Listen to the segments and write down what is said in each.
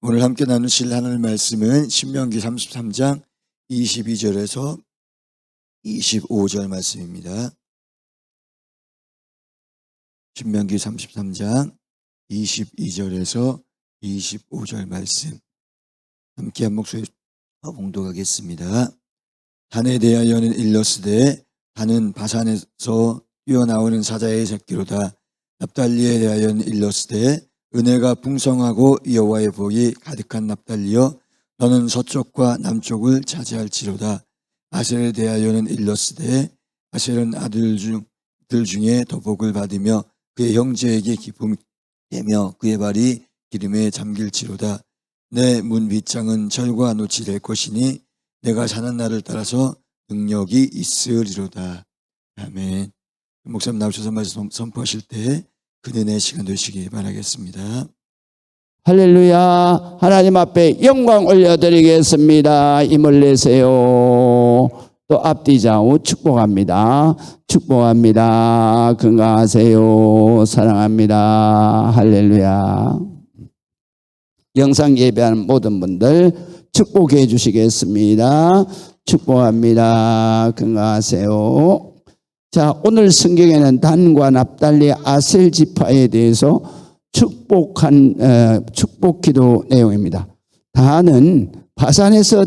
오늘 함께 나누실 하나님 말씀은 신명기 33장 22절에서 25절 말씀입니다. 신명기 33장 22절에서 25절 말씀 함께 한 목소리 봉독하겠습니다. 단에 대하여는 일러스되 단은 바산에서 뛰어나오는 사자의 새끼로다. 납달리에 대하여는 일러스되 은혜가 풍성하고 여호와의 복이 가득한 납달리여 너는 서쪽과 남쪽을 차지할지로다. 아셀에 대하여는 일러스되 아셀은 아들들 중에 더 복을 받으며 그의 형제에게 기쁨이 되며 그의 발이 기름에 잠길지로다. 내 문 빗장은 철과 노치 될 것이니 내가 사는 날을 따라서 능력이 있으리로다. 아멘. 목사님 나오셔서 말씀 선포하실 때 그 은혜의 시간 되시기 바라겠습니다. 할렐루야. 하나님 앞에 영광 올려드리겠습니다. 힘을 내세요. 또 앞뒤 좌우 축복합니다. 축복합니다. 건강하세요. 사랑합니다. 할렐루야. 영상 예배하는 모든 분들 축복해 주시겠습니다. 축복합니다. 건강하세요. 자, 오늘 성경에는 단과 납달리 아셀 지파에 대해서 축복 기도 내용입니다. 단은 바산에서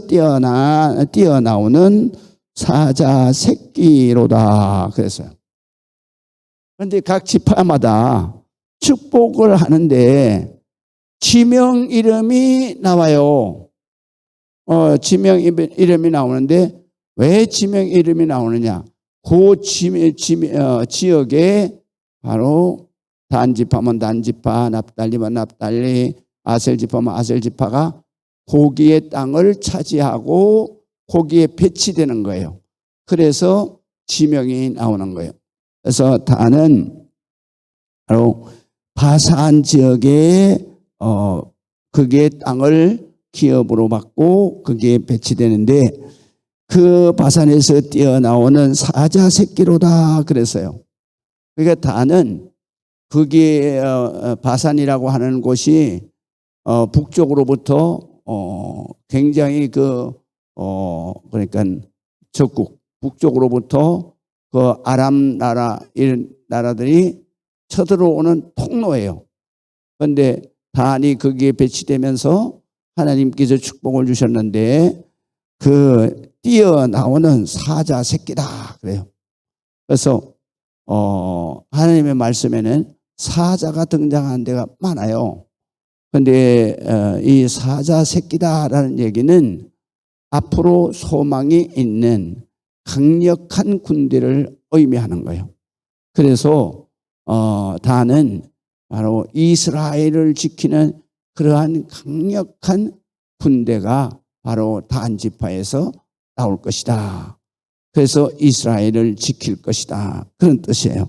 뛰어나오는 사자 새끼로다 그랬어요. 그런데 각 지파마다 축복을 하는데 지명 이름이 나와요. 지명 이름이 나오는데 왜 지명 이름이 나오느냐? 그 지역에 바로 단지파면 단지파, 납달리면 납달리, 아셀지파면 아셀지파가 거기의 땅을 차지하고 거기에 배치되는 거예요. 그래서 지명이 나오는 거예요. 그래서 단은 바로 바산 지역에 거기에 땅을 기업으로 받고 거기에 배치되는데 그 바산에서 뛰어나오는 사자 새끼로다 그랬어요. 그러니까 단은 거기에 바산이라고 하는 곳이 북쪽으로부터 굉장히 그러니까 적국 북쪽으로부터 그 아람 나라 이런 나라들이 쳐들어오는 통로예요. 그런데 단이 거기에 배치되면서 하나님께서 축복을 주셨는데 그 뛰어나오는 사자 새끼다 그래요. 그래서 하나님의 말씀에는 사자가 등장하는 데가 많아요. 그런데 이 사자 새끼다라는 얘기는 앞으로 소망이 있는 강력한 군대를 의미하는 거예요. 그래서 단은 바로 이스라엘을 지키는 그러한 강력한 군대가 바로 단 지파에서 나올 것이다. 그래서 이스라엘을 지킬 것이다. 그런 뜻이에요.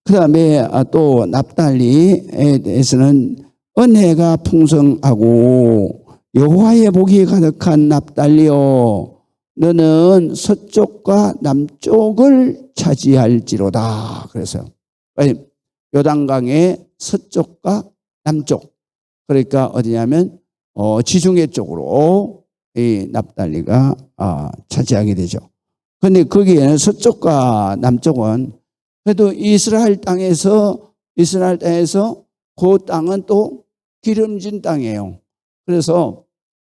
그 다음에 또 납달리에 대해서는 은혜가 풍성하고 여호와의 복이 가득한 납달리여 너는 서쪽과 남쪽을 차지할지로다. 그래서요. 요단강의 서쪽과 남쪽. 그러니까 어디냐면 지중해 쪽으로 이 납달리가 차지하게 되죠. 그런데 거기에는 서쪽과 남쪽은 그래도 이스라엘 땅에서 그 땅은 또 기름진 땅이에요. 그래서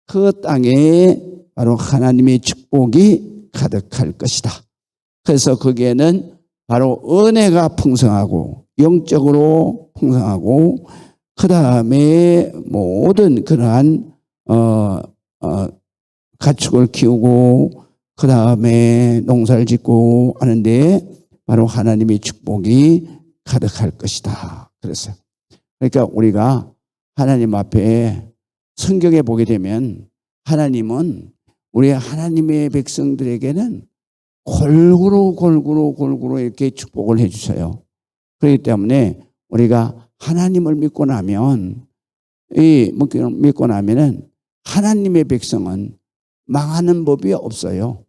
그 땅에 바로 하나님의 축복이 가득할 것이다. 그래서 거기에는 바로 은혜가 풍성하고 영적으로 풍성하고 그 다음에 모든 그러한 가축을 키우고 그 다음에 농사를 짓고 하는데 바로 하나님의 축복이 가득할 것이다. 그랬어요. 그러니까 우리가 하나님 앞에 성경에 보게 되면 하나님은 우리 하나님의 백성들에게는 골고루 이렇게 축복을 해주셔요. 그렇기 때문에 우리가 하나님을 믿고 나면은 하나님의 백성은 망하는 법이 없어요.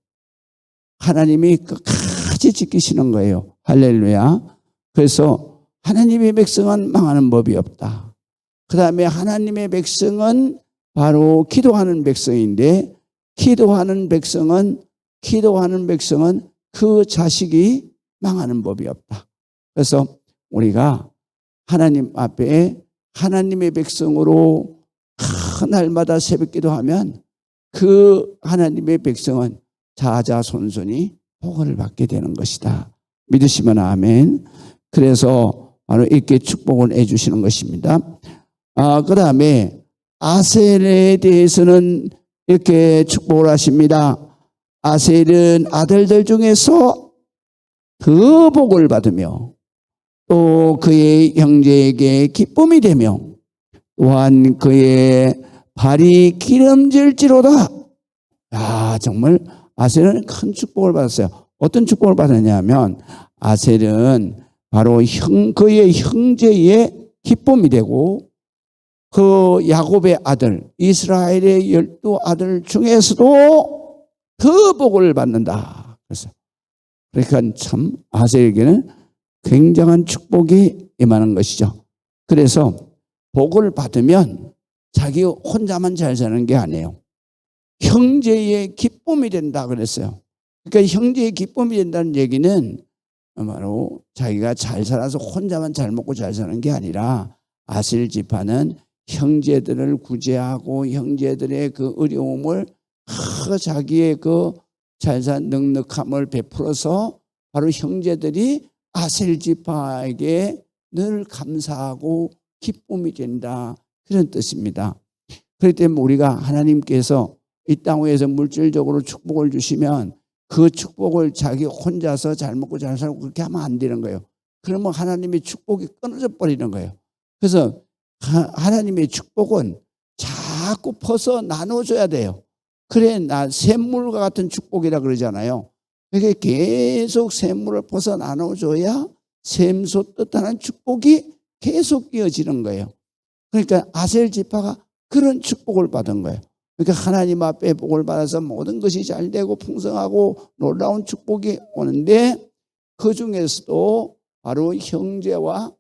하나님이 끝까지 지키시는 거예요. 할렐루야. 그래서 하나님의 백성은 망하는 법이 없다. 그 다음에 하나님의 백성은 바로 기도하는 백성인데 기도하는 백성은 그 자식이 망하는 법이 없다. 그래서 우리가 하나님 앞에 하나님의 백성으로 날마다 새벽 기도하면 그 하나님의 백성은 자자손손이 복을 받게 되는 것이다. 믿으시면 아멘. 그래서 바로 이렇게 축복을 해주시는 것입니다. 그 다음에 아셀에 대해서는 이렇게 축복을 하십니다. 아셀은 아들들 중에서 더 복을 받으며 또 그의 형제에게 기쁨이 되며 또한 그의 발이 기름질지로다. 야, 정말 아셀은 큰 축복을 받았어요. 어떤 축복을 받았냐면 아셀은 바로 그의 형제의 기쁨이 되고 그 야곱의 아들 이스라엘의 12아들 중에서도 더 복을 받는다. 그러니까 참 아셀에게는 굉장한 축복이 임하는 것이죠. 그래서 복을 받으면 자기 혼자만 잘 사는 게 아니에요. 형제의 기쁨이 된다 그랬어요. 그러니까 형제의 기쁨이 된다는 얘기는 바로 자기가 잘 살아서 혼자만 잘 먹고 잘 사는 게 아니라 아셀 지파는 형제들을 구제하고 형제들의 그 어려움을 자기의 그 잘 산 넉넉함을 베풀어서 바로 형제들이 아셀 지파에게 늘 감사하고 기쁨이 된다. 그런 뜻입니다. 그렇기 때문에 우리가 하나님께서 이 땅 위에서 물질적으로 축복을 주시면 그 축복을 자기 혼자서 잘 먹고 잘 살고 그렇게 하면 안 되는 거예요. 그러면 하나님의 축복이 끊어져 버리는 거예요. 그래서 하나님의 축복은 자꾸 퍼서 나눠줘야 돼요. 그래, 샘물과 같은 축복이라 그러잖아요. 그게 계속 샘물을 퍼서 나눠줘야 샘솟 뜻하는 축복이 계속 이어지는 거예요. 그러니까 아셀 지파가 그런 축복을 받은 거예요. 그러니까 하나님 앞에 복을 받아서 모든 것이 잘 되고 풍성하고 놀라운 축복이 오는데 그 중에서도 바로 형제와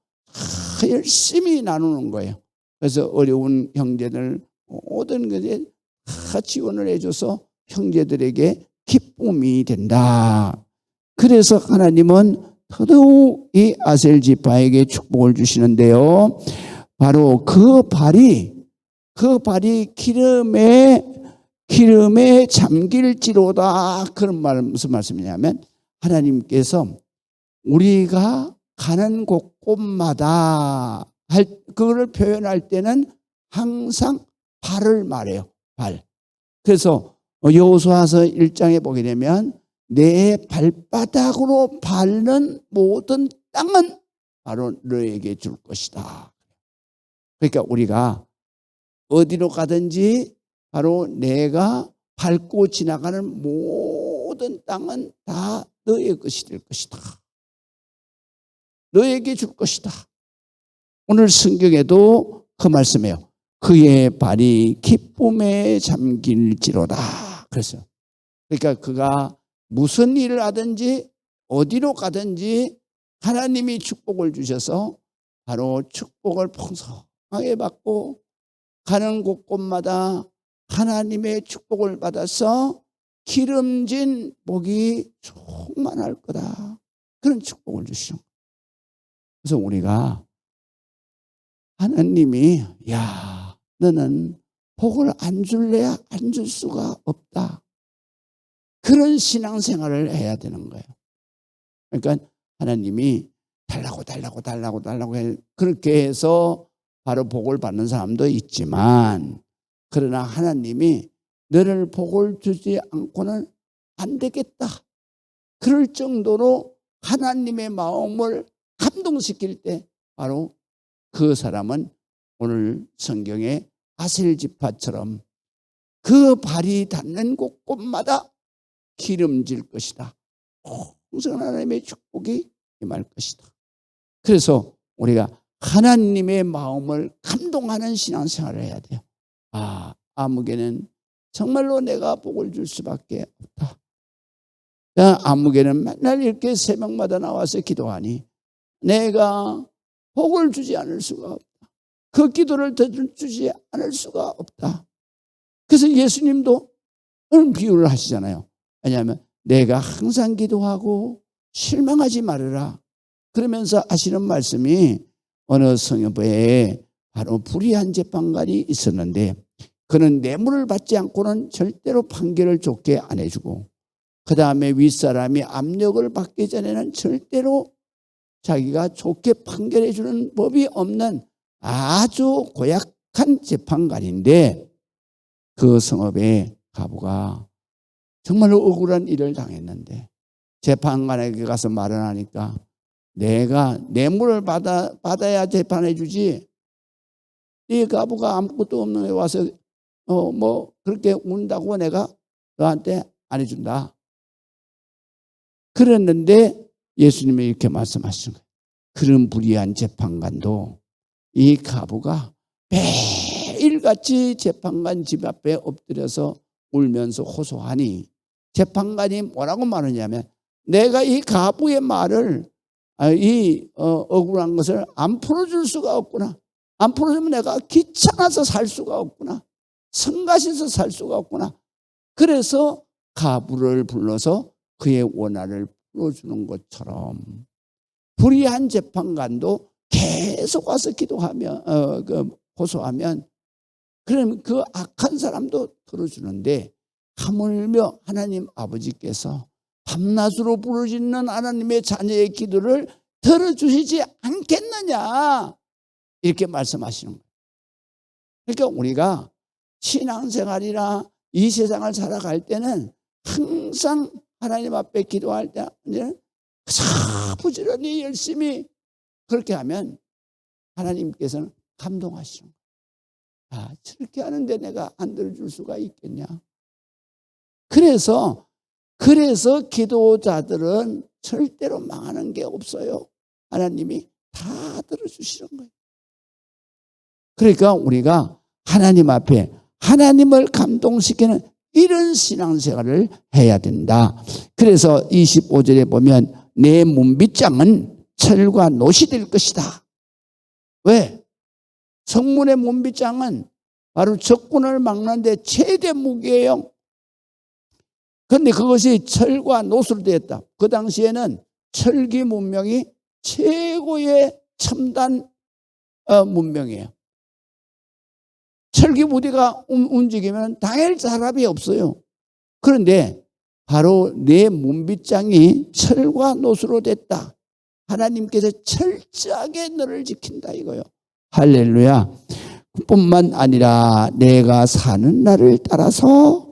열심히 나누는 거예요. 그래서 어려운 형제들 모든 것에 다 지원을 해줘서 형제들에게 기쁨이 된다. 그래서 하나님은 더더욱 이 아셀 지파에게 축복을 주시는데요. 바로 그 발이 기름에 잠길지로다. 그런 말 무슨 말씀이냐면 하나님께서 우리가 가는 곳곳마다 그거를 표현할 때는 항상 발을 말해요. 발. 그래서 여호수아서 1장에 보게 되면 내 발바닥으로 밟는 모든 땅은 바로 너에게 줄 것이다. 그러니까 우리가 어디로 가든지 바로 내가 밟고 지나가는 모든 땅은 다 너의 것이 될 것이다. 너에게 줄 것이다. 오늘 성경에도 그 말씀이에요. 그의 발이 기쁨에 잠길지로다. 그랬어요. 그러니까 그가 무슨 일을 하든지 어디로 가든지 하나님이 축복을 주셔서 바로 축복을 풍성하게 받고 가는 곳곳마다 하나님의 축복을 받아서 기름진 복이 충만할 거다. 그런 축복을 주시죠. 그래서 우리가 하나님이 야 너는 복을 안 줄래야 안 줄 수가 없다. 그런 신앙생활을 해야 되는 거예요. 그러니까 하나님이 달라고 그렇게 해서 바로 복을 받는 사람도 있지만 그러나 하나님이 너를 복을 주지 않고는 안 되겠다. 그럴 정도로 하나님의 마음을 감동시킬 때 바로 그 사람은 오늘 성경의 아셀 지파처럼 그 발이 닿는 곳곳마다 기름질 것이다. 풍성한 하나님의 축복이 임할 것이다. 그래서 우리가 하나님의 마음을 감동하는 신앙생활을 해야 돼요. 아무개는 정말로 내가 복을 줄 수밖에 없다. 아무개는 맨날 이렇게 새벽마다 나와서 기도하니 내가 복을 주지 않을 수가 없다. 그 기도를 주지 않을 수가 없다. 그래서 예수님도 그런 비유를 하시잖아요. 왜냐하면 내가 항상 기도하고 실망하지 말으라. 그러면서 하시는 말씀이 어느 성읍에 바로 불의한 재판관이 있었는데 그는 뇌물을 받지 않고는 절대로 판결을 좋게 안 해주고 그 다음에 윗사람이 압력을 받기 전에는 절대로 자기가 좋게 판결해 주는 법이 없는 아주 고약한 재판관인데 그 성읍의 가부가 정말로 억울한 일을 당했는데 재판관에게 가서 말을 하니까 내가 뇌물을 받아야 재판해 주지 이 가부가 아무것도 없는 데 와서 뭐 그렇게 운다고 내가 너한테 안 해준다. 그랬는데 예수님이 이렇게 말씀하신 거예요. 그런 불의한 재판관도 이 가부가 매일같이 재판관 집 앞에 엎드려서 울면서 호소하니 재판관이 뭐라고 말하냐면 내가 이 가부의 말을 억울한 것을 안 풀어줄 수가 없구나. 안 풀어주면 내가 귀찮아서 살 수가 없구나. 성가셔서 살 수가 없구나. 그래서 가부를 불러서 그의 원한을 풀어주는 것처럼 불의한 재판관도 계속 와서 기도하면 호소하면 그럼 그 악한 사람도 들어주는데 하물며 하나님 아버지께서 밤낮으로 부르짖는 하나님의 자녀의 기도를 들어주시지 않겠느냐 이렇게 말씀하시는 거예요. 그러니까 우리가 신앙생활이나 이 세상을 살아갈 때는 항상 하나님 앞에 기도할 때는 부지런히 열심히 그렇게 하면 하나님께서는 감동하시는 거예요. 저렇게 하는데 내가 안 들어줄 수가 있겠냐. 그래서 기도자들은 절대로 망하는 게 없어요. 하나님이 다 들어주시는 거예요. 그러니까 우리가 하나님 앞에 하나님을 감동시키는 이런 신앙생활을 해야 된다. 그래서 25절에 보면 내 문빗장은 철과 노시 될 것이다. 왜? 성문의 문빗장은 바로 적군을 막는 데 최대 무기예요. 그런데 그것이 철과 노수로 되었다. 그 당시에는 철기 문명이 최고의 첨단 문명이에요. 철기 부대가 움직이면 당할 사람이 없어요. 그런데 바로 내 문빗장이 철과 노수로 됐다. 하나님께서 철저하게 너를 지킨다 이거요. 할렐루야. 뿐만 아니라 내가 사는 날을 따라서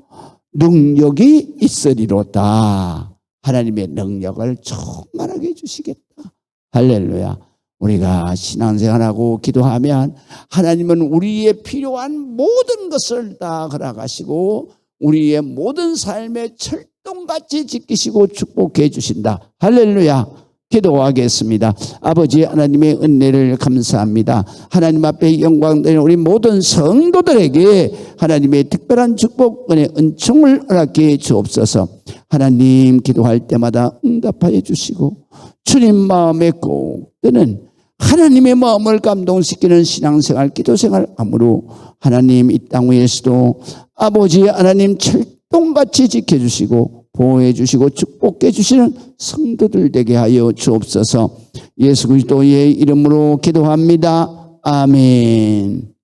능력이 있으리로다. 하나님의 능력을 충만하게 해주시겠다. 할렐루야. 우리가 신앙생활하고 기도하면 하나님은 우리의 필요한 모든 것을 다 허락하시고 우리의 모든 삶의 철동같이 지키시고 축복해 주신다. 할렐루야. 기도하겠습니다. 아버지 하나님의 은혜를 감사합니다. 하나님 앞에 영광되는 우리 모든 성도들에게 하나님의 특별한 축복, 은혜, 은총을 허락해 주옵소서. 하나님 기도할 때마다 응답하여 주시고 주님 마음에 꼭 드는 하나님의 마음을 감동시키는 신앙생활, 기도생활 함으로 하나님 이 땅 위에서도 아버지 하나님 철동같이 지켜주시고 보호해 주시고 축복해 주시는 성도들 되게 하여 주옵소서. 예수 그리스도의 이름으로 기도합니다. 아멘.